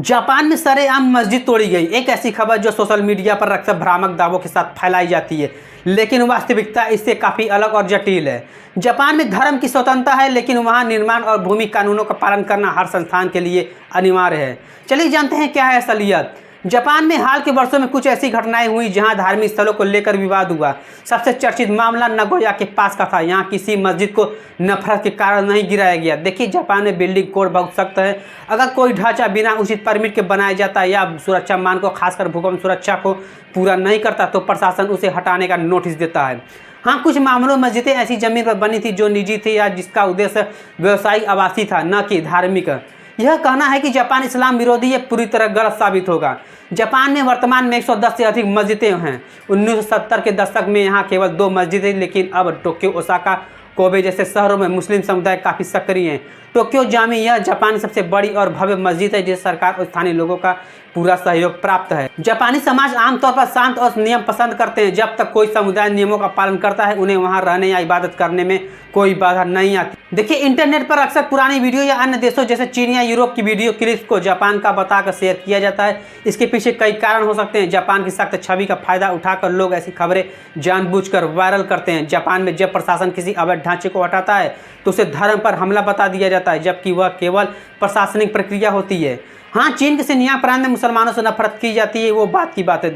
Japan में सरेआम मस्जिद तोड़ी गई। एक ऐसी खबर जो सोशल मीडिया पर अक्सर भ्रामक दावों के साथ फैलाई जाती है, लेकिन वास्तविकता इससे काफ़ी अलग और जटिल है। जापान में धर्म की स्वतंत्रता है, लेकिन वहाँ निर्माण और भूमि कानूनों का पालन करना हर संस्थान के लिए अनिवार्य है। चलिए जानते हैं क्या है असलियत। जापान में हाल के वर्षों में कुछ ऐसी घटनाएं हुई जहां धार्मिक स्थलों को लेकर विवाद हुआ। सबसे चर्चित मामला नगोया के पास का था। यहां किसी मस्जिद को नफरत के कारण नहीं गिराया गया। देखिए, जापान में बिल्डिंग कोड बहुत सख्त है। अगर कोई ढांचा बिना उचित परमिट के बनाया जाता है या सुरक्षा मानकों खासकर भूकंप सुरक्षा को पूरा नहीं करता तो प्रशासन उसे हटाने का नोटिस देता है। हाँ, कुछ मामलों में मस्जिदें ऐसी जमीन पर बनी थी जो निजी थी या जिसका उद्देश्य व्यवसायिक आवासी था, न कि धार्मिक। यह कहना है कि जापान इस्लाम विरोधी है पूरी तरह गलत साबित होगा। जापान में वर्तमान में 110 से अधिक मस्जिदें हैं। 1970 के दशक में यहाँ केवल 2 मस्जिदें, लेकिन अब टोक्यो, ओसाका, कोबे जैसे शहरों में मुस्लिम समुदाय काफ़ी सक्रिय हैं। टोक्यो जामी यह जापान की सबसे बड़ी और भव्य मस्जिद है, जिसे सरकार और स्थानीय लोगों का पूरा सहयोग प्राप्त है। जापानी समाज आमतौर पर शांत और नियम पसंद करते हैं। जब तक कोई समुदाय नियमों का पालन करता है, उन्हें वहां रहने या इबादत करने में कोई बाधा नहीं आती। देखिए, इंटरनेट पर अक्सर पुरानी वीडियो या अन्य देशों जैसे चीन या यूरोप की वीडियो क्लिप्स को जापान का बताकर शेयर किया जाता है। इसके पीछे कई कारण हो सकते हैं। जापान की सख्त छवि का फायदा उठाकर लोग ऐसी खबरें जानबूझकर वायरल करते हैं। जापान में जब प्रशासन किसी अवैध ढांचे को हटाता है तो उसे धर्म पर हमला बता दिया जाता है, जबकि वह केवल प्रशासनिक प्रक्रिया होती है। हाँ, चीन के सिन्जियांग प्रांत में मुसलमानों से नफरत की जाती है, वो बात की बात है।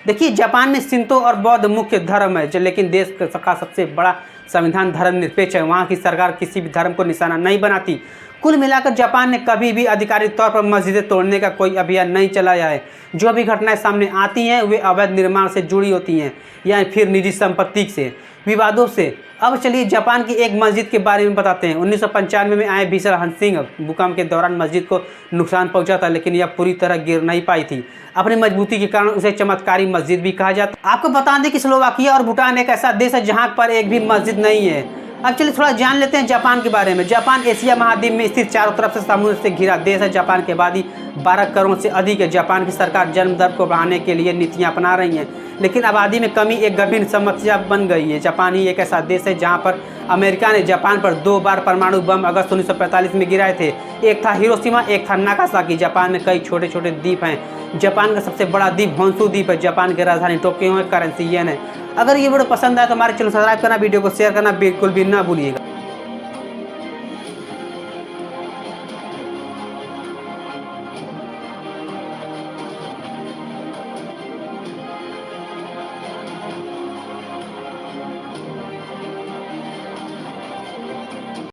देखिए, जापान में शिंतो और बौद्ध मुख्य धर्म है, लेकिन देश का सबसे बड़ा संविधान धर्मनिरपेक्ष है। वहाँ की सरकार किसी भी धर्म को निशाना नहीं बनाती। कुल मिलाकर जापान ने कभी भी आधिकारिक तौर पर मस्जिदें तोड़ने का कोई अभियान नहीं चलाया है। जो भी घटनाएं सामने आती हैं वे अवैध निर्माण से जुड़ी होती हैं या फिर निजी संपत्ति से विवादों से। अब चलिए जापान की एक मस्जिद के बारे में बताते हैं। 1995 में आए भीषण हंसिंग भूकंप के दौरान मस्जिद को नुकसान पहुंचा था, लेकिन यह पूरी तरह गिर नहीं पाई थी। अपनी मजबूती के कारण उसे चमत्कारी मस्जिद भी कहा जाता है। आपको बता दें कि स्लोवाकिया और भूटान एक ऐसा देश है जहां पर एक भी मस्जिद नहीं है। अब चलिए थोड़ा जान लेते हैं जापान के बारे में। जापान एशिया महाद्वीप में स्थित चारों तरफ से समुद्र से घिरा देश है। जापान की आबादी 12 करोड़ से अधिक है। जापान की सरकार जन्म दर को बढ़ाने के लिए नीतियां अपना रही है, लेकिन आबादी में कमी एक गंभीर समस्या बन गई है। जापान ही एक ऐसा देश है जहां पर अमेरिका ने जापान पर 2 बार परमाणु बम अगस्त 1945 में गिराए थे। एक था हिरोशिमा, एक था नागासाकी। जापान में कई छोटे छोटे द्वीप हैं। जापान का सबसे बड़ा द्वीप होन्शु द्वीप है। जापान की राजधानी टोक्यो है, करेंसी येन है। अगर ये वीडियो पसंद आए तो हमारे चैनल सब्सक्राइब करना, वीडियो को शेयर करना बिल्कुल भी ना भूलिएगा।